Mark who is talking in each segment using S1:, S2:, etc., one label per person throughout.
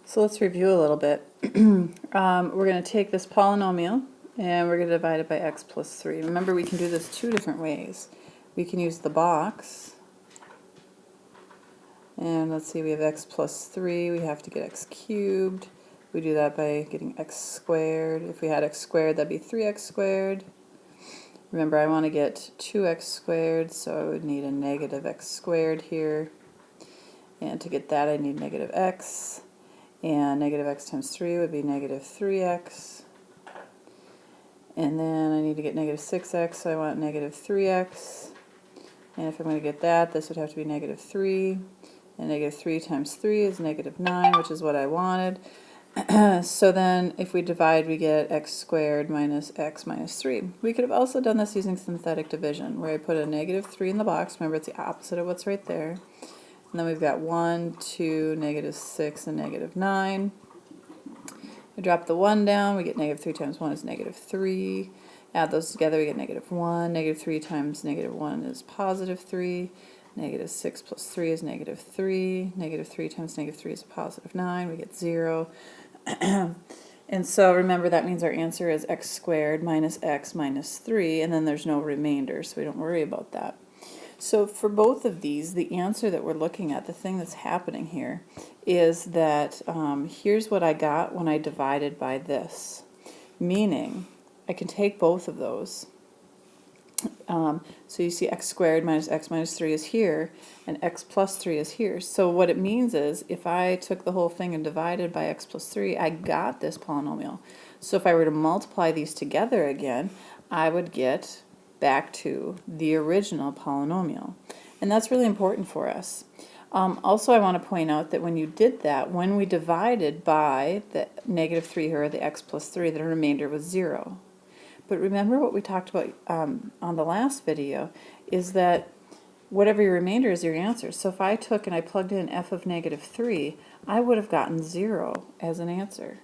S1: So let's review a little bit. We're going to take this polynomial and we're going to divide it by x plus 3. Remember, we can do this two different ways. We can use the box, and let's see, we have x plus 3, we have to get x cubed. We do that by getting x squared. If we had x squared, that'd be 3x squared. Remember, I want to get 2x squared, so I would need a negative x squared here. And to get that, I need negative x. And negative x times 3 would be negative 3x. And then I need to get negative 6x, so I want negative 3x. And if I'm going to get that, this would have to be negative 3. And negative 3 times 3 is negative 9, which is what I wanted. So then if we divide, we get x squared minus x minus 3. We could have also done this using synthetic division, where I put a negative 3 in the box. Remember, it's the opposite of what's right there. And then we've got 1, 2, negative 6, and negative 9. We drop the 1 down, we get negative 3 times 1 is negative 3. Add those together, we get negative 1. Negative 3 times negative 1 is positive 3. Negative 6 plus 3 is negative 3. Negative 3 times negative 3 is a positive 9. We get 0. And so remember, that means our answer is x squared minus x minus 3, and then there's no remainder, so we don't worry about that. So for both of these, the answer that we're looking at, the thing that's happening here, is that here's what I got when I divided by this. Meaning, I can take both of those. So you see x squared minus x minus 3 is here, and x plus 3 is here. So what it means is, if I took the whole thing and divided by x plus 3, I got this polynomial. So if I were to multiply these together again, I would get back to the original polynomial. And that's really important for us. Also, I want to point out that when you did that, when we divided by the negative 3 here, or the x plus 3, the remainder was 0. But remember what we talked about on the last video, is that whatever your remainder is your answer. So if I took and I plugged in f of negative 3, I would have gotten 0 as an answer.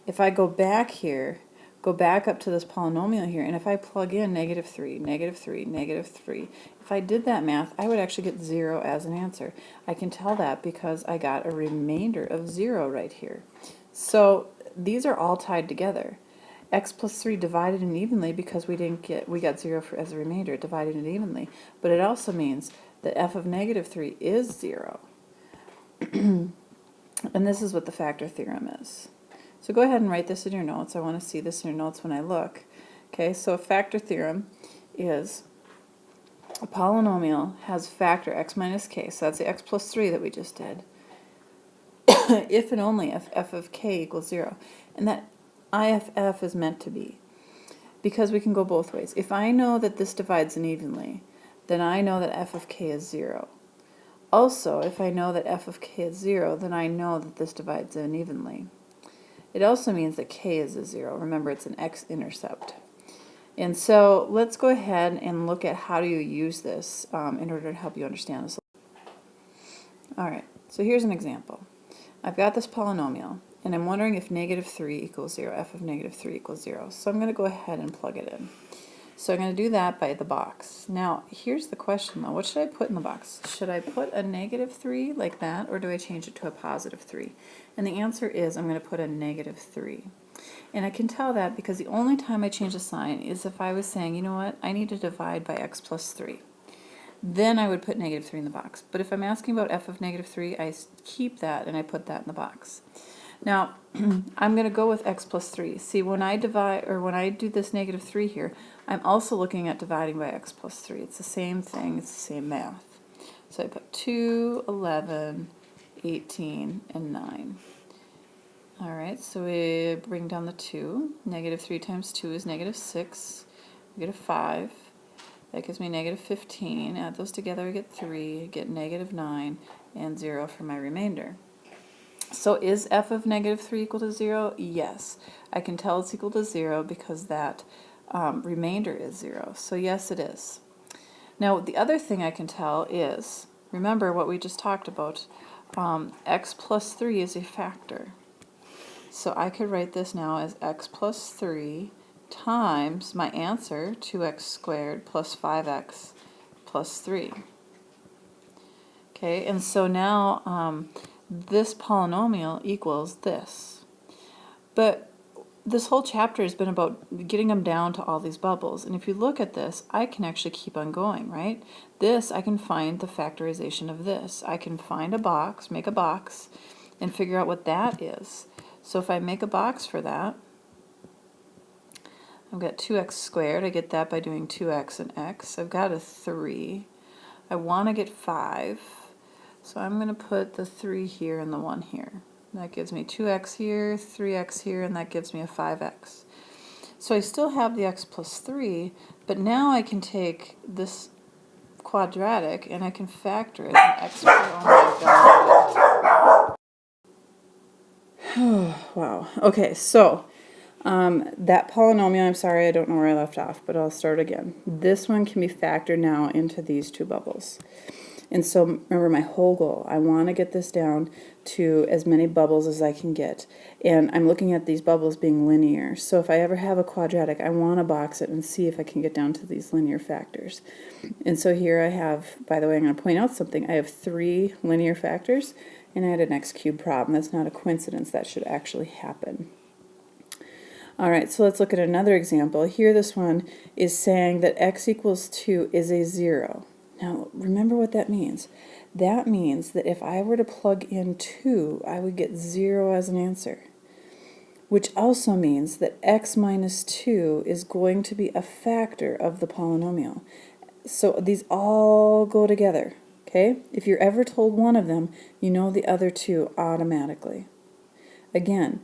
S1: If I go back here, go back up to this polynomial here, and if I plug in negative 3, negative 3, negative 3, if I did that math, I would actually get 0 as an answer. I can tell that because I got a remainder of 0 right here. So these are all tied together. X plus 3 divided it evenly because we got 0 as a remainder, it divided it evenly. But it also means that f of negative 3 is 0. And this is what the factor theorem is. So go ahead and write this in your notes. I want to see this in your notes when I look. Okay, so a factor theorem is a polynomial has factor x minus k, so that's the x plus 3 that we just did, if and only if f of k equals 0. And that IFF is meant to be, because we can go both ways. If I know that this divides unevenly, then I know that f of k is 0. Also, if I know that f of k is 0, then I know that this divides unevenly. It also means that k is a 0. Remember, it's an x-intercept. And so let's go ahead and look at how do you use this in order to help you understand this. All right, so here's an example. I've got this polynomial, and I'm wondering if negative 3 equals 0, f of negative 3 equals 0. So I'm going to go ahead and plug it in. So I'm going to do that by the box. Now, here's the question though. What should I put in the box? Should I put a negative 3 like that, or do I change it to a positive 3? And the answer is I'm going to put a negative 3. And I can tell that because the only time I change a sign is if I was saying, you know what, I need to divide by x plus 3. Then I would put negative 3 in the box. But if I'm asking about f of negative 3, I keep that and I put that in the box. Now, I'm going to go with x plus 3. See, when I divide, or when I do this negative 3 here, I'm also looking at dividing by x plus 3. It's the same thing, it's the same math. So I put 2, 11, 18, and 9. All right, so we bring down the 2. Negative 3 times 2 is negative 6. We get a 5. That gives me negative 15. Add those together, I get 3. I get negative 9, and 0 for my remainder. So is f of negative 3 equal to 0? Yes. I can tell it's equal to 0 because that remainder is 0. So yes, it is. Now, the other thing I can tell is, remember what we just talked about, x plus 3 is a factor. So I could write this now as x plus 3 times my answer, 2x squared plus 5x plus 3. Okay, and so now this polynomial equals this. But this whole chapter has been about getting them down to all these bubbles. And if you look at this, I can actually keep on going, right? This, I can find the factorization of this. I can find a box, make a box, and figure out what that is. So if I make a box for that, I've got 2x squared. I get that by doing 2x and x. I've got a 3. I want to get 5. So I'm going to put the 3 here and the 1 here. That gives me 2x here, 3x here, and that gives me a 5x. So I still have the x plus 3, but now I can take this quadratic and I can factor it. And x, oh my god. Wow. Okay, so that polynomial, I'm sorry, I don't know where I left off, but I'll start again. This one can be factored now into these two bubbles. And so remember my whole goal, I want to get this down to as many bubbles as I can get. And I'm looking at these bubbles being linear. So if I ever have a quadratic, I want to box it and see if I can get down to these linear factors. And so here I have, by the way, I'm going to point out something. I have 3 linear factors, and I had an x cubed problem. That's not a coincidence. That should actually happen. All right, so let's look at another example. Here this one is saying that x equals 2 is a 0. Now, remember what that means. That means that if I were to plug in 2, I would get 0 as an answer, which also means that x minus 2 is going to be a factor of the polynomial. So these all go together, okay? If you're ever told one of them, you know the other two automatically. Again,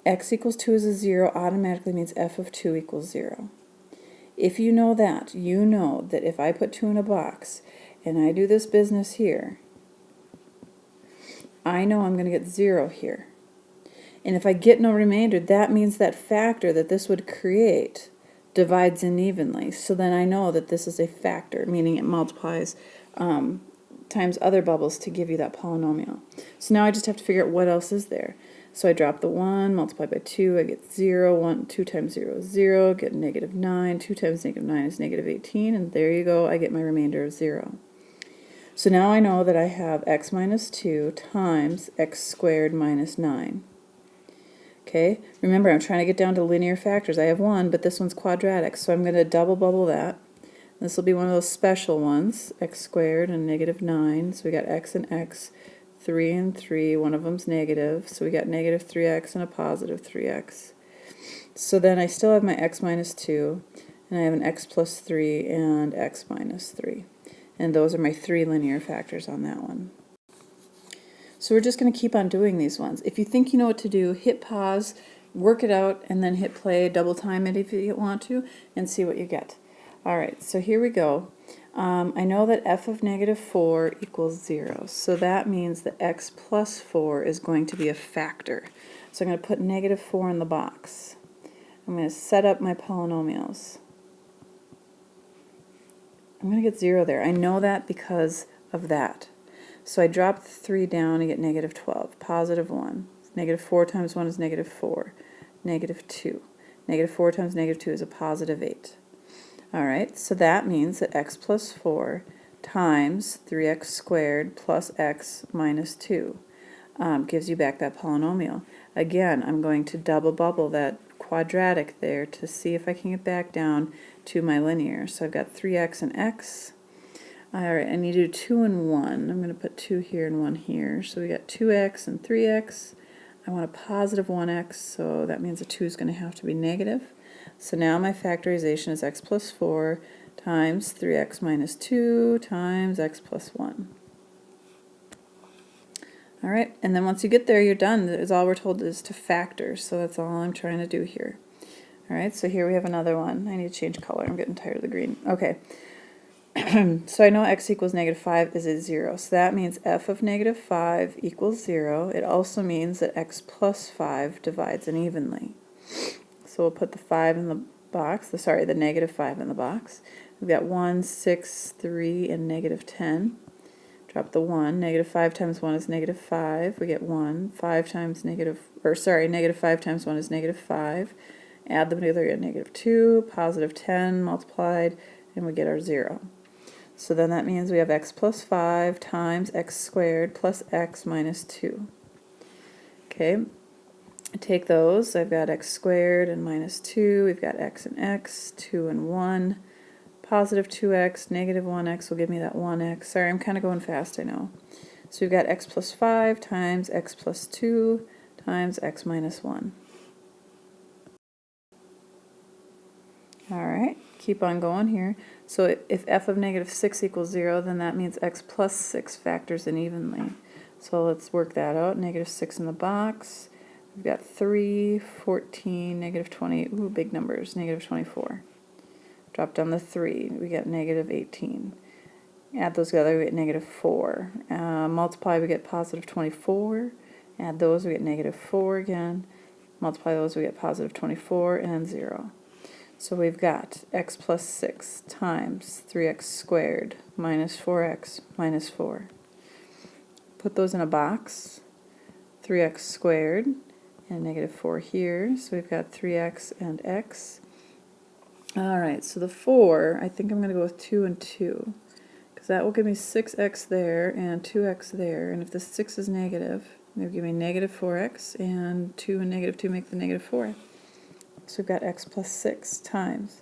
S1: x equals 2 is a 0 automatically means f of 2 equals 0. If you know that if I put 2 in a box and I do this business here, I know I'm going to get 0 here. And if I get no remainder, that means that factor that this would create divides unevenly. So then I know that this is a factor, meaning it multiplies times other bubbles to give you that polynomial. So now I just have to figure out what else is there. So I drop the 1, multiply by 2, I get 0, 2 times 0 is 0, get negative 9, 2 times negative 9 is negative 18, and there you go, I get my remainder of 0. So now I know that I have x minus 2 times x squared minus 9. Okay, remember I'm trying to get down to linear factors. I have 1, but this one's quadratic, so I'm going to double bubble that. This will be one of those special ones, x squared and negative 9, so we got x and x. 3 and 3, one of them's negative, so we got negative 3x and a positive 3x. So then I still have my x minus 2, and I have an x plus 3 and x minus 3. And those are my 3 linear factors on that one. So we're just going to keep on doing these ones. If you think you know what to do, hit pause, work it out, and then hit play, double time it if you want to, and see what you get. Alright, so here we go. I know that f of negative 4 equals 0, so that means that x plus 4 is going to be a factor. So I'm going to put negative 4 in the box. I'm going to set up my polynomials. I'm going to get 0 there. I know that because of that. So I drop the 3 down and get negative 12, positive 1. Negative 4 times 1 is negative 4, negative 2. Negative 4 times negative 2 is a positive 8. Alright, so that means that x plus 4 times 3x squared plus x minus 2 gives you back that polynomial. Again, I'm going to double bubble that quadratic there to see if I can get back down to my linear. So I've got 3x and x. Alright, I need to do 2 and 1. I'm going to put 2 here and 1 here. So we got 2x and 3x. I want a positive 1x, so that means the 2 is going to have to be negative. So now my factorization is x plus 4 times 3x minus 2 times x plus 1. Alright, and then once you get there, you're done. That's all we're told is to factor, so that's all I'm trying to do here. Alright, so here we have another one. I need to change color. I'm getting tired of the green. Okay, so I know x equals negative 5 is a 0, so that means f of negative 5 equals 0. It also means that x plus 5 divides unevenly. So we'll put the 5 in the box, the negative 5 in the box. We've got 1, 6, 3, and negative 10. Drop the 1. Negative 5 times 1 is negative 5. We get 1. 5 times negative 5 times 1 is negative 5. Add them together, we get negative 2, positive 10 multiplied, and we get our 0. So then that means we have x plus 5 times x squared plus x minus 2. Okay, take those. I've got x squared and minus 2. We've got x and x, 2 and 1. Positive 2x, negative 1x will give me that 1x. Sorry, I'm kind of going fast, I know. So we've got x plus 5 times x plus 2 times x minus 1. Alright, keep on going here. So if f of negative 6 equals 0, then that means x plus 6 factors in evenly. So let's work that out. Negative 6 in the box. We've got 3, 14, negative 20. Ooh, big numbers. Negative 24. Drop down the 3. We get negative 18. Add those together, we get negative 4. Multiply, we get positive 24. Add those, we get negative 4 again. Multiply those, we get positive 24 and 0. So we've got x plus 6 times 3x squared minus 4x minus 4. Put those in a box. 3x squared and negative 4 here. So we've got 3x and x. Alright, so the 4, I think I'm going to go with 2 and 2. Because that will give me 6x there and 2x there. And if the 6 is negative, it'll give me negative 4x, and 2 and negative 2 make the negative 4. So we've got x plus 6 times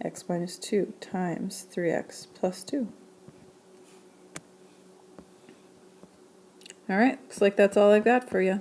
S1: x minus 2 times 3x plus 2. Alright, looks like that's all I've got for you.